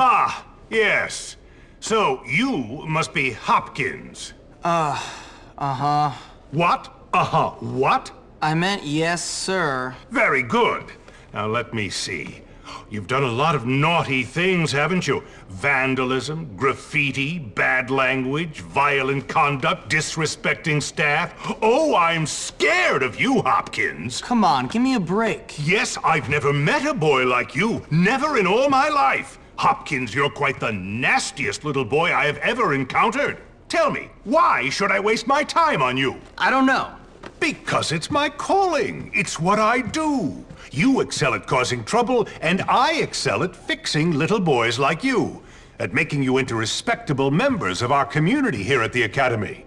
Ah, yes. So, you must be Hopkins. Uh-huh. What? Uh-huh. What? I meant yes, sir. Very good. Now, let me see. You've done a lot of naughty things, haven't you? Vandalism, graffiti, bad language, violent conduct, disrespecting staff. Oh, I'm scared of you, Hopkins. Come on, give me a break. Yes, I've never met a boy like you. Never in all my life. Hopkins, you're quite the nastiest little boy I have ever encountered. Tell me, why should I waste my time on you? I don't know. Because it's my calling. It's what I do. You excel at causing trouble, and I excel at fixing little boys like you, at making you into respectable members of our community here at the Academy.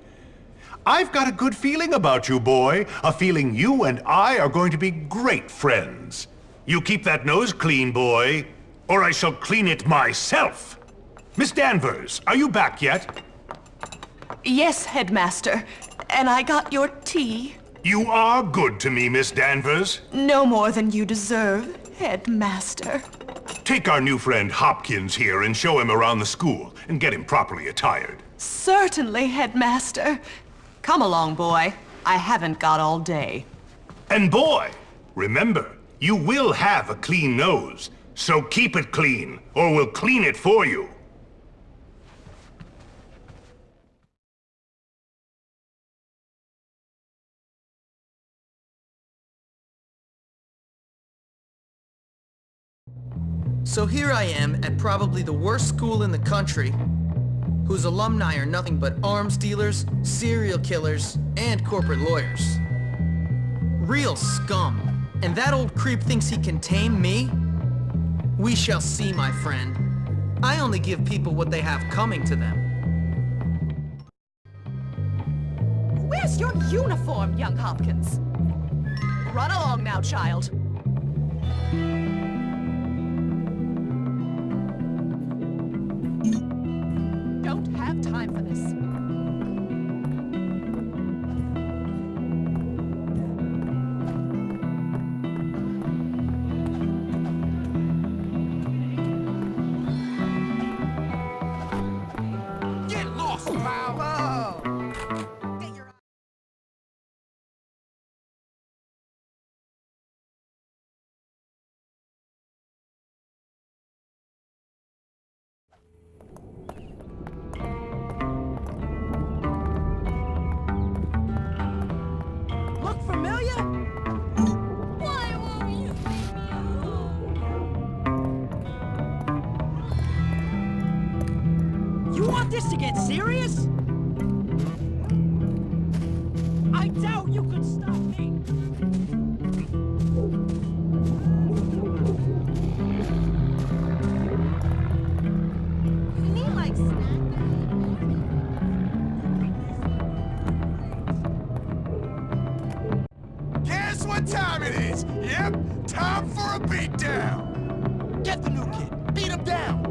I've got a good feeling about you, boy. A feeling you and I are going to be great friends. You keep that nose clean, boy, or I shall clean it myself. Miss Danvers, are you back yet? Yes, Headmaster. And I got your tea. You are good to me, Miss Danvers. No more than you deserve, Headmaster. Take our new friend Hopkins here and show him around the school and get him properly attired. Certainly, Headmaster. Come along, boy. I haven't got all day. And boy, remember, you will have a clean nose, so keep it clean, or we'll clean it for you. So here I am at probably the worst school in the country, whose alumni are nothing but arms dealers, serial killers, and corporate lawyers. Real scum. And that old creep thinks he can tame me? We shall see, my friend. I only give people what they have coming to them. Where's your uniform, young Hopkins? Run along now, child. Don't have time for this. Get lost, pal! Whoa! Get your... Look familiar? Why won't you leave me alone? You want this to get serious? I doubt you could stop me. You need like Guess what time it is? Yep, time for a beatdown. Get the new kid. Beat him down.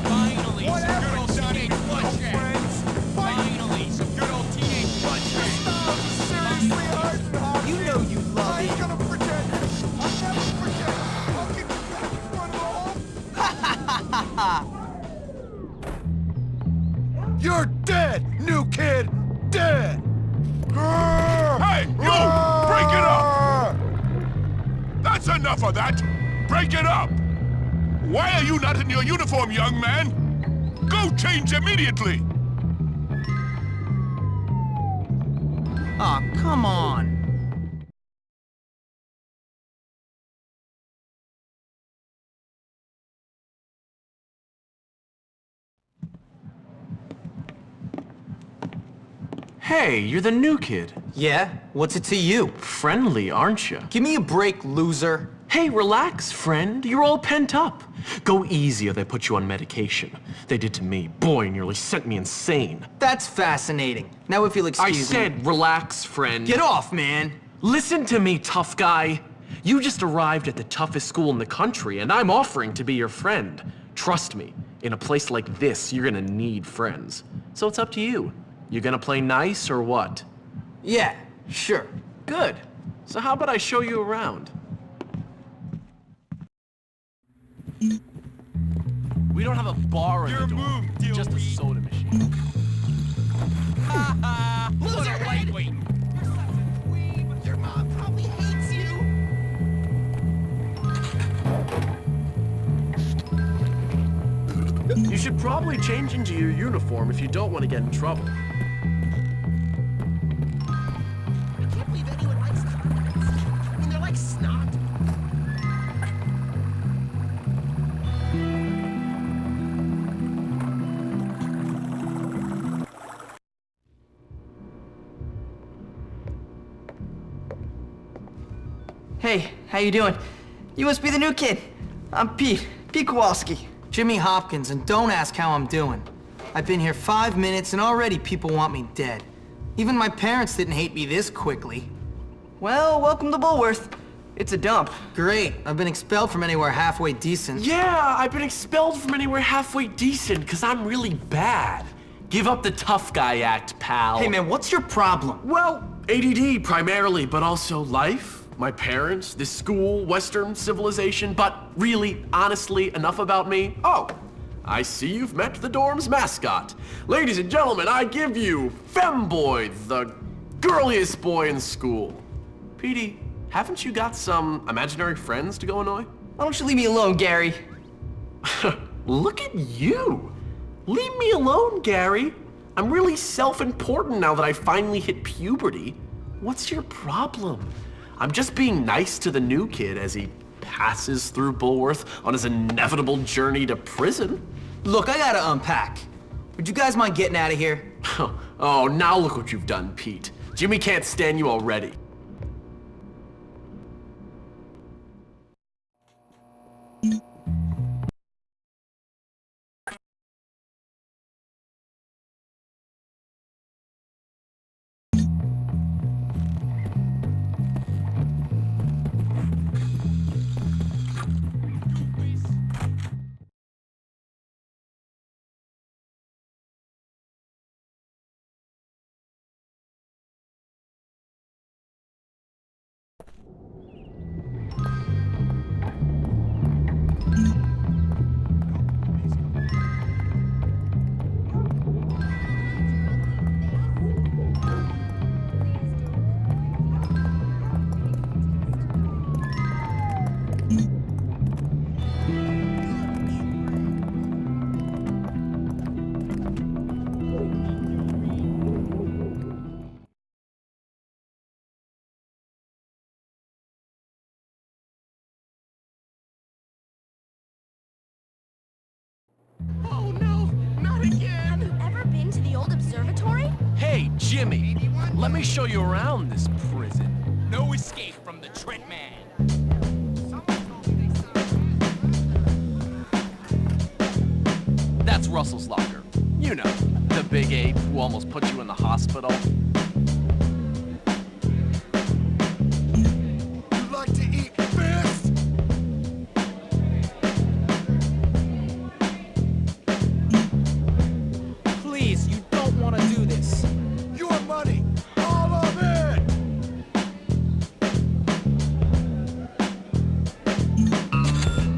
Finally, some good old teenage bloodshed. Finally, some good old teenage bloodshed. You know you love it. Gonna pretend. I'll never forget. I'll get you back in front of the whole... You're dead, new kid! Dead! Hey, you! Break it up! That's enough of that! Break it up! Why are you not in your uniform, young man? Go change immediately! Aw, come on. Hey, you're the new kid. Yeah? What's it to you? Friendly, aren't you? Give me a break, loser. Hey, relax, friend. You're all pent up. Go easy or they put you on medication. They did to me. Boy, nearly sent me insane. That's fascinating. Now if you'll I excuse me. said relax, friend. Get off, man! Listen to me, tough guy. You just arrived at the toughest school in the country, and I'm offering to be your friend. Trust me, in a place like this, you're gonna need friends. So it's up to you. You gonna play nice or what? Yeah, sure. Good. So how about I show you around? We don't have a bar in Your the door, move, deal just a weed. soda machine. Loser lightweight. Your mom probably hates you. You should probably change into your uniform if you don't want to get in trouble. I can't believe anyone likes confidence. I mean, they're like snot. Hey, how you doing? You must be the new kid. I'm Pete Kowalski. Jimmy Hopkins, and don't ask how I'm doing. I've been here 5 minutes and already people want me dead. Even my parents didn't hate me this quickly. Well, welcome to Bullworth. It's a dump. Great, I've been expelled from anywhere halfway decent. Yeah, I've been expelled from anywhere halfway decent because I'm really bad. Give up the tough guy act, pal. Hey man, what's your problem? Well, ADD primarily, but also life, my parents, this school, Western civilization, but really, honestly, enough about me. Oh, I see you've met the dorm's mascot. Ladies and gentlemen, I give you Femboy, the girliest boy in school. Petey, haven't you got some imaginary friends to go annoy? Why don't you leave me alone, Gary? Look at you. Leave me alone, Gary. I'm really self-important now that I finally hit puberty. What's your problem? I'm just being nice to the new kid as he passes through Bullworth on his inevitable journey to prison. Look, I gotta unpack. Would you guys mind getting out of here? Oh, now look what you've done, Pete. Jimmy can't stand you already. Oh no, not again! Ever been to the old observatory? Hey, Jimmy, let me show you around this prison. No escape from the Trent Man. That's Russell's locker. You know, the big ape who almost put you in the hospital. You like to eat fish? Please, you don't want to do this. Your money, all of it!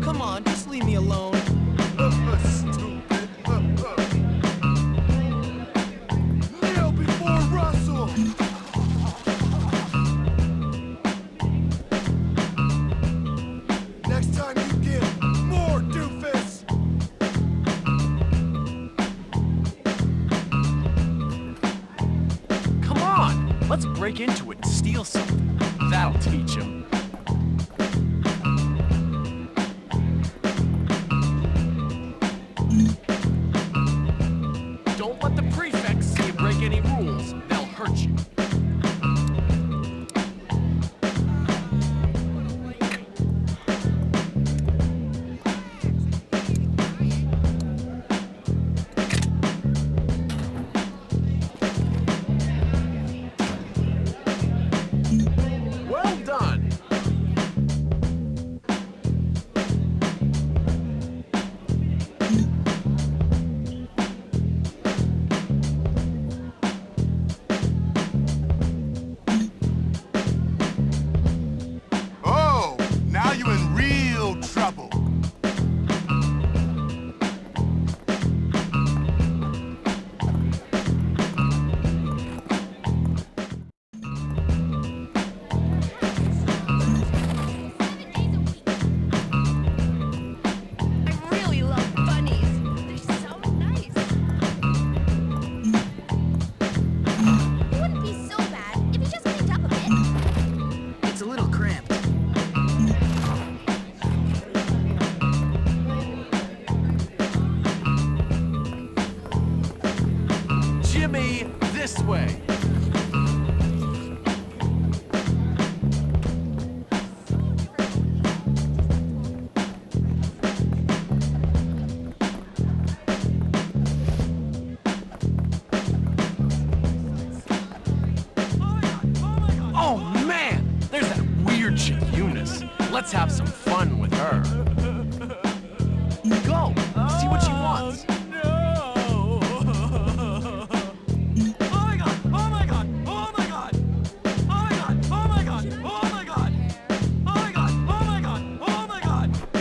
Come on, just leave me alone. Stupid. Kneel before Russell! Next time you get more doofus! Come on, let's break into it and steal something. That'll teach him. Don't let the prefects see you break any rules. They'll hurt you. this way. Oh man, there's that weird chick Eunice. Let's have some fun with her. Go, see what she wants.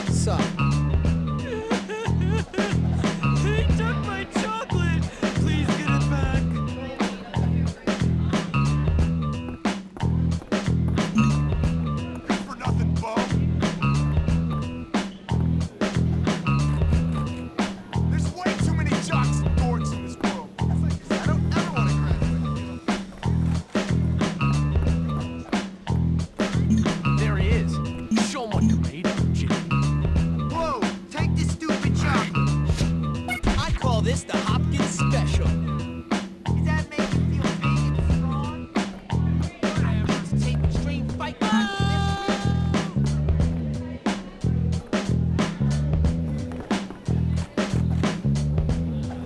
Sup? He took my chocolate. Please get it back. For nothing, Bo. There's way too many jocks and dorks in this world. I don't ever want to graduate. There he is. Show him what you're made of, Jimmy. Whoa! Take this stupid chocolate. I call this the Hopkins Special. Does that make you feel big and strong? I must take extreme fight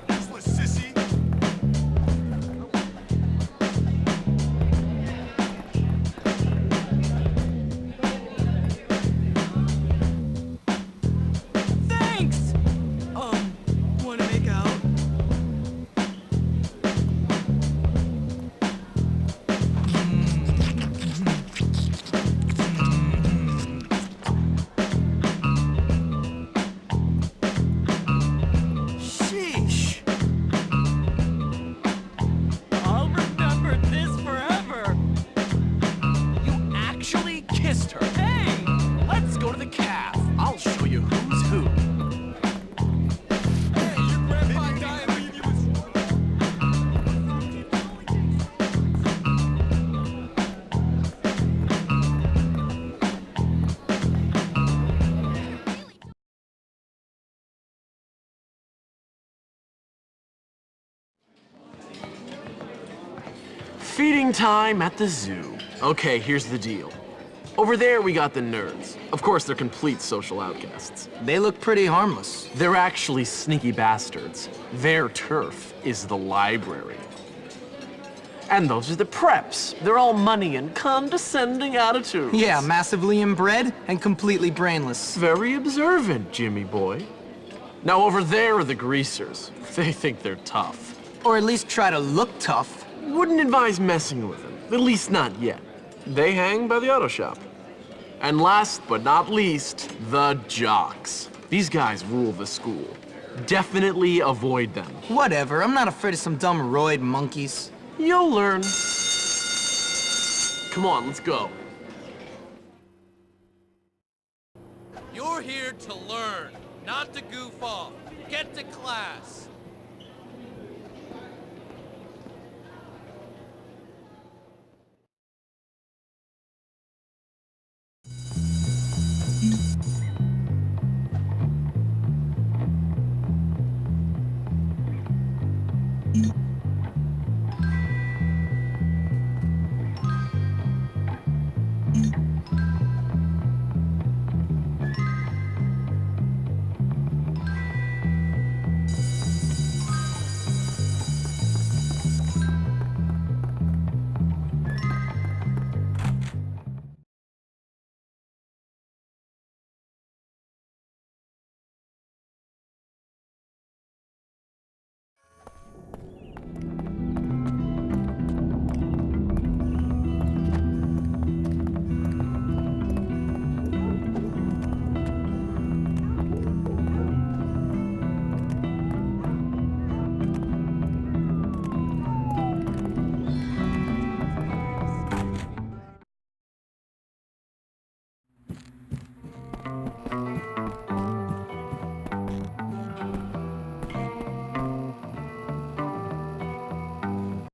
Useless sissy. Thanks! Wanna make out? Sheesh! I'll remember this forever! You actually kissed her! Hey! Let's go to the caf. I'll show you who's who. Hey, your grandpa died and leave you with... Feeding time at the zoo. Okay, here's the deal. Over there, we got the nerds. Of course, they're complete social outcasts. They look pretty harmless. They're actually sneaky bastards. Their turf is the library. And those are the preps. They're all money and condescending attitudes. Yeah, massively inbred and completely brainless. Very observant, Jimmy boy. Now over there are the greasers. They think they're tough. Or at least try to look tough. Wouldn't advise messing with them, at least not yet. They hang by the auto shop. And last but not least, the jocks. These guys rule the school. Definitely avoid them. Whatever, I'm not afraid of some dumb roid monkeys. You'll learn. Come on, let's go. You're here to learn, not to goof off. Get to class.